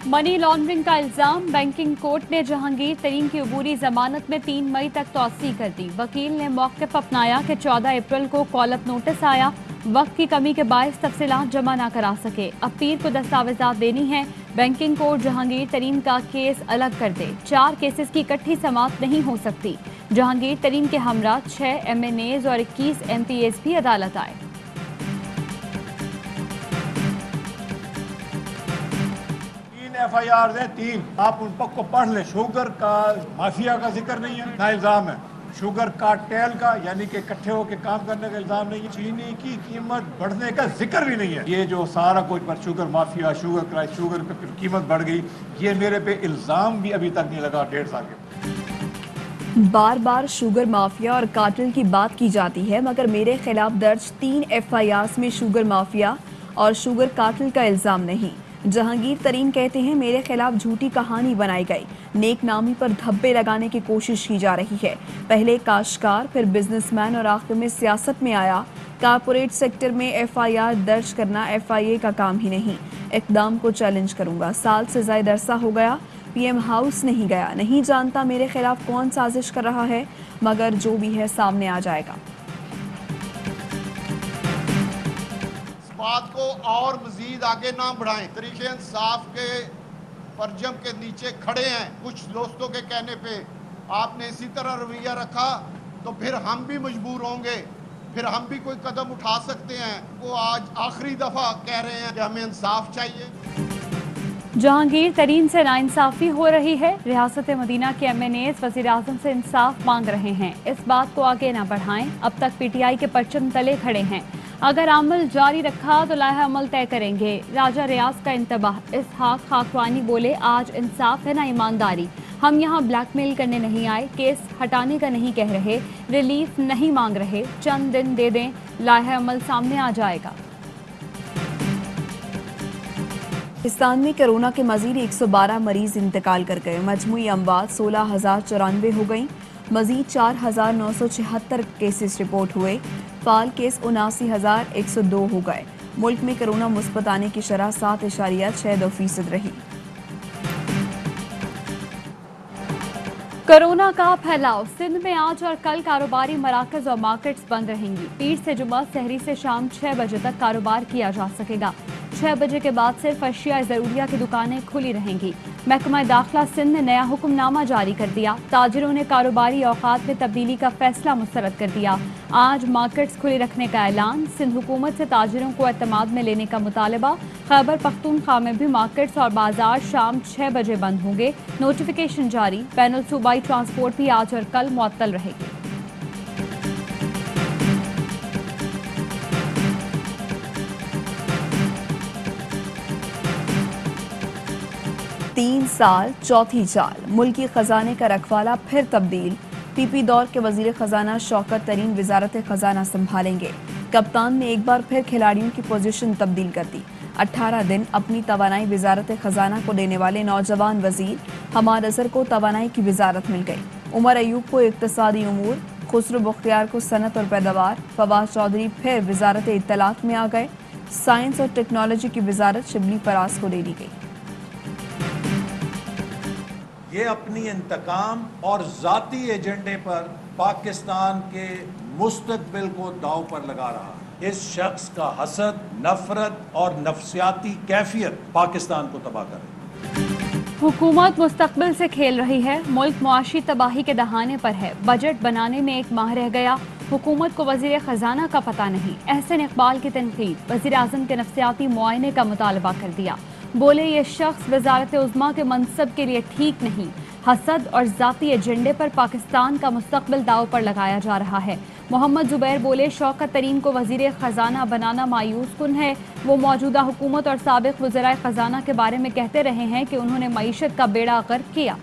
Money laundering का इल्जाम, banking court ने जहांगीर तरीन की अबूरी जमानत में 3 मई तक तौसी कर दी। वकील ने मौक़िफ़ अपनाया कि 14 अप्रैल को कॉल अप नोटिस आया, वक्त की कमी के बायस तफसीलात जमा न करा सके। अब पीर को दस्तावेजात देनी है। बैंकिंग कोर्ट जहांगीर तरीन का केस अलग कर दे। 4 केसेस की इकट्ठी समाअत नहीं हो सकती। जहांगीर तरीन के हमरा 6 MNAs और 21 MPAs भी अदालत आए। FIR है 3, आप उन पक को पढ़ लें। शुगर का माफिया का जिक्र नहीं है, ना इल्जाम है। शुगर कार्टेल का यानी कि इकट्ठे होकर काम करने का इल्जाम नहीं है। चीनी की कीमत बढ़ने का जिक्र भी नहीं है। ये जो सारा कुछ पर sugar mafia, sugar crisis, sugar पे कीमत बढ़ गई, ये मेरे पे इल्जाम भी अभी तक नहीं लगा 1.5 साल के। बार बार शुगर माफिया और कार्टेल की बात की जाती है, मगर मेरे खिलाफ दर्ज 3 FIRs में शुगर माफिया और शुगर कार्टेल का इल्जाम नहीं। जहांगीर तरीन कहते हैं मेरे खिलाफ झूठी कहानी बनाई गई, नेक नामी पर धब्बे लगाने की कोशिश की जा रही है। पहले काश्तकार, फिर बिजनेसमैन और आखिर में सियासत में आया। कारपोरेट सेक्टर में FIR दर्ज करना FIA का काम ही नहीं। इक़दाम को चैलेंज करूंगा। साल से ज़ायद अरसा हो गया, PM हाउस नहीं गया। नहीं जानता मेरे खिलाफ कौन साजिश कर रहा है, मगर जो भी है सामने आ जाएगा। बात को और मजीद आगे ना बढ़ाएं। तरीके इंसाफ के परजम के नीचे खड़े हैं। कुछ दोस्तों के कहने पे आपने इसी तरह रवैया रखा तो फिर हम भी मजबूर होंगे, फिर हम भी कोई कदम उठा सकते हैं। वो आज आखिरी दफ़ा कह रहे हैं कि हमें इंसाफ चाहिए। जहांगीर तरीन से नाइंसाफी हो रही है। रियासत मदीना के MNAs वज़ीर आज़म से इंसाफ मांग रहे हैं। इस बात को आगे न बढ़ाएं। अब तक PTI के परचम तले खड़े हैं। अगर अमल जारी रखा तो लाहा अमल तय करेंगे। राजा रियाज का इंतबाह। इसहाक खाकवानी बोले आज इंसाफ है ना ईमानदारी। हम यहाँ ब्लैकमेल करने नहीं आए, केस हटाने का नहीं कह रहे, रिलीफ नहीं मांग रहे। चंद दिन दे दें, लाहा अमल सामने आ जाएगा। पाकिस्तान में कोरोना के मजीद 112 मरीज इंतकाल कर गए। मजमूई अमवात 16,094 हो गई। मजीद 4,976 केसेस रिपोर्ट हुए। फाल केस 79,102 हो गए। मुल्क में कोरोना मुस्बत आने की शरह 7.62% रही। कोरोना का फैलाव। सिंध में आज और कल कारोबारी मराकज और मार्केट्स बंद रहेंगी। पीर से जुमा सहरी से शाम 6 बजे तक कारोबार किया जा सकेगा। 6 बजे के बाद सिर्फ अशिया ज़रूरिया की दुकानें खुली रहेंगी। महकमा दाखिला सिंध ने नया हुक्मनामा जारी कर दिया। ताजिरों ने कारोबारी औकात में तब्दीली का फैसला मुस्तरद कर दिया। आज मार्केट्स खुले रखने का ऐलान। सिंध हुकूमत से ताजिरों को एतमाद में लेने का मुतालबा। खैबर पख्तूनख्वा में भी मार्केट्स और बाजार शाम 6 बजे बंद होंगे। नोटिफिकेशन जारी। बैनुल सूबाई ट्रांसपोर्ट भी आज और कल मुअत्तल रहेगी। 3 साल चौथी चाल। मुल्की खजाने का रखवाला फिर तब्दील। PP दौर के वजीर खजाना शौकत तरीन वजारत खजाना संभालेंगे। कप्तान ने एक बार फिर खिलाड़ियों की पोजीशन तब्दील कर दी। 18 दिन अपनी तवानाई वजारत खजाना को देने वाले नौजवान वजीर हमाद अजहर को तवानाई की वजारत मिल गई। उमर अयूब को इक्तसादी उमूर, खुसरो बख्तियार को सनत और पैदावार, फवाद चौधरी फिर वजारत इत्तलात में आ गए। साइंस और टेक्नोलॉजी की वजारत शिबली परास को दे दी गई। ये अपनी इंतकाम और ज़ाती एजेंडे पर पाकिस्तान के मुस्तकबिल को दांव पर लगा रहा है। इस शख्स का हसद, नफरत और नफसियाती कैफियत पाकिस्तान को तबाह करे। हुकूमत मुस्तकबिल से खेल रही है। मुल्क मुआशी तबाही के दहाने पर है। बजट बनाने में 1 माह रह गया। हुकूमत को वजीर खजाना का पता नहीं। एहसन इकबाल की तनकीद। वजीर आज़म के नफसियाती मुआयने का मुतालबा कर दिया। बोले ये शख्स वजारत उज़्मा के मनसब के लिए ठीक नहीं। हसद और ज़ाती एजेंडे पर पाकिस्तान का मुस्तकबिल दाव पर लगाया जा रहा है। मोहम्मद जुबैर बोले शौकत तरीन को वजीर खजाना बनाना मायूस कुन है। वो मौजूदा हुकूमत और साबिक वज़राए खजाना के बारे में कहते रहे हैं कि उन्होंने मईशत का बेड़ा गर्क किया।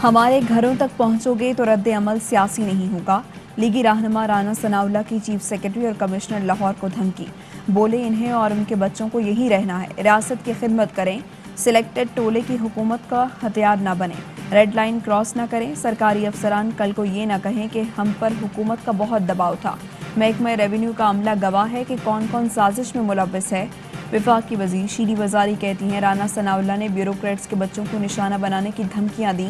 हमारे घरों तक पहुंचोगे तो रद्द अमल सियासी नहीं होगा। लीगी रहनुमा राना सनाउल्लाह की चीफ सेक्रेटरी और कमिश्नर लाहौर को धमकी। बोले इन्हें और उनके बच्चों को यही रहना है। रियासत की खिदमत करें। सिलेक्टेड टोले की हुकूमत का हथियार न बने। रेड लाइन क्रॉस न करें। सरकारी अफसरान कल को ये न कहें कि हम पर हुकूमत का बहुत दबाव था। महकमा रेवेन्यू का अमला गवाह है कि कौन कौन साजिश में मुलव्वस है। विफाक की वजीर शीरी वजारी कहती हैं राना सनाउल्लाह ने ब्यूरोक्रेट्स के बच्चों को निशाना बनाने की धमकियां दी,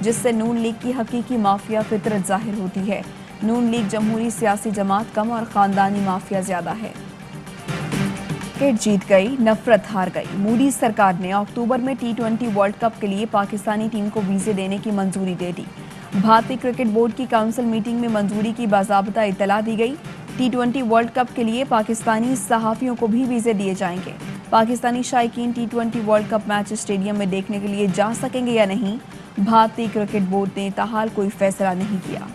जिससे नून लीग की हकीकी माफिया फितरत जाहिर होती है। नून लीग जमहूरी सियासी जमात कम और खानदानी माफिया ज्यादा है। क्रिकेट जीत गई, नफरत हार गई। मोदी सरकार ने अक्टूबर में T20 वर्ल्ड कप के लिए पाकिस्तानी टीम को वीजे देने की मंजूरी दे दी। भारतीय क्रिकेट बोर्ड की काउंसिल मीटिंग में मंजूरी की बाज़ाब्ता इत्तला दी गई। T20 वर्ल्ड कप के लिए पाकिस्तानी सहाफ़ियों को भी वीजे दिए जाएंगे। पाकिस्तानी शायकीन T20 world cup match stadium में देखने के लिए जा सकेंगे या नहीं, भारतीय क्रिकेट बोर्ड ने ताहाल कोई फैसला नहीं किया।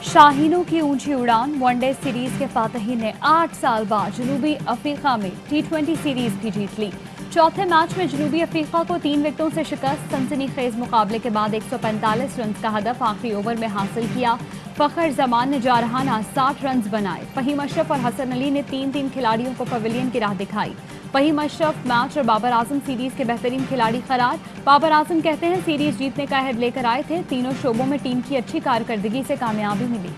शाहीनों की ऊंची उड़ान, वनडे सीरीज के फातहीन ने 8 साल बाद जनूबी अफ्रीका में T20 सीरीज भी जीत ली। चौथे मैच में जनूबी अफ्रीका को 3 विकेटों से शिकस्त। सनसनीखेज मुकाबले के बाद 145 रन का हदफ आखिरी ओवर में हासिल किया। फखर जमान ने जारहाना 60 रन बनाए। फहीम अशरफ और हसन अली ने 3-3 खिलाड़ियों को पवेलियन की राह दिखाई। फहीम अशरफ मैच और बाबर आजम सीरीज के बेहतरीन खिलाड़ी करार। बाबर आजम कहते हैं सीरीज जीतने का अहद लेकर आए थे। तीनों शोबों में टीम की अच्छी कारकर्दगी से कामयाबी मिली।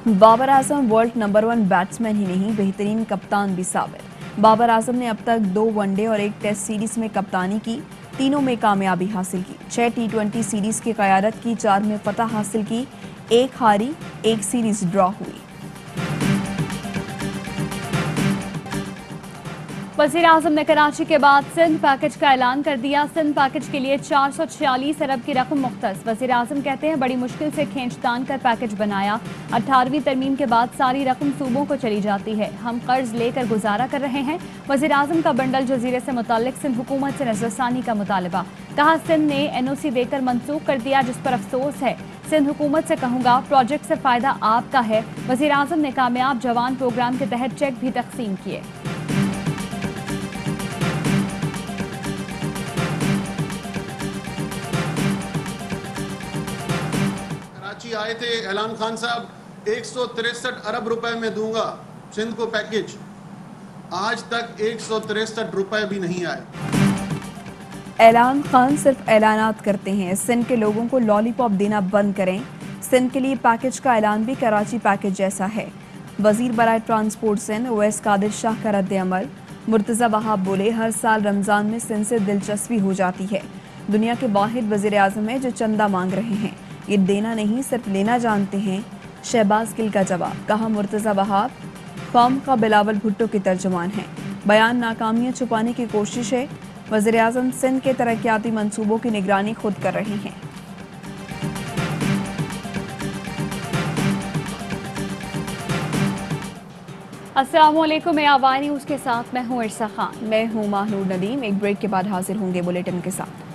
Babar Azam world number 1 batsman ही नहीं, बेहतरीन कप्तान भी साबित। बाबर आजम ने अब तक 2 वनडे और 1 टेस्ट सीरीज में कप्तानी की, तीनों में कामयाबी हासिल की। 6 T20 सीरीज की क़यादत की, 4 में फतह हासिल की, 1 हारी, 1 सीरीज ड्रॉ हुई। वज़ीर आज़म ने कराची के बाद सिंध पैकेज का ऐलान कर दिया। सिंध पैकेज के लिए 446 अरब की रकम मुख्तस। वज़ीर आज़म कहते हैं बड़ी मुश्किल से खींचतान कर पैकेज बनाया। 18वीं तरमीम के बाद सारी रकम सूबों को चली जाती है। हम कर्ज लेकर गुजारा कर रहे हैं। वज़ीर आज़म का बंडल जजीरे से मुताल्लिक सिंध हुकूमत से नजरसानी का मुतालबा। कहा सिंध ने NOC देकर मनसूख कर दिया, जिस पर अफसोस है। सिंध हुकूमत से कहूँगा प्रोजेक्ट से फ़ायदा आपका है। वज़ीर आज़म ने कामयाब जवान प्रोग्राम के तहत चेक भी तकसीम किए। आए थे ऐलान खान साहब 163 अरब रुपए में दूंगा सिंध को पैकेज, आज तक 163 रुपए भी नहीं आए। ऐलान खान सिर्फ ऐलानात करते हैं। सिंध के लोगों को लॉलीपॉप देना बंद करें। सिंध के लिए पैकेज का ऐलान भी कराची पैकेज जैसा है। वजीर बराए ट्रांसपोर्ट सिंध ओवैस कादिर शाह का रद्द अमल। मुर्तज़ा वहाब बोले हर साल रमज़ान में सिंध से दिलचस्पी हो जाती है। दुनिया के वाहिद वज़ीर आज़म है जो चंदा मांग रहे हैं, ये देना नहीं सिर्फ लेना जानते हैं। शहबाज गिल का जवाब। कहा मुर्तज़ा वहाब कौम का बिलावल भुट्टो के तर्जुमान है। बयान नाकामियाँ छुपाने की कोशिश है। वज़ीर आज़म सिंध के तरक्याती मंसूबों की निगरानी खुद कर रहे हैं। अस्सलामुअलैकुम, मैं आवाज़ न्यूज़ के साथ मैं हूँ इरसा खान। मैं हूँ माहनूर नदीम। एक ब्रेक के बाद हाजिर होंगे बुलेटिन के साथ।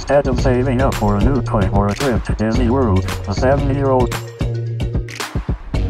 Instead of saving up for a new toy or a trip to Disney World, a 7-year-old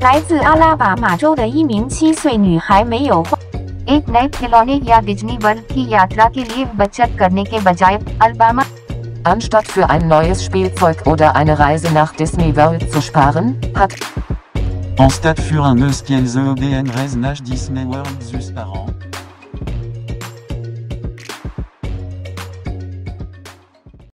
来自阿拉巴马州的一名7岁女孩没有花 एक नए खिलौने या डिज्नी वर्ल्ड की यात्रा के लिए बचत करने के बजाय Alabama Anstatt für ein neues Spielzeug oder eine Reise nach Disney World zu sparen, hat Anstatt für un neus Spielzeug oder eine Reise nach Disney World zu sparen,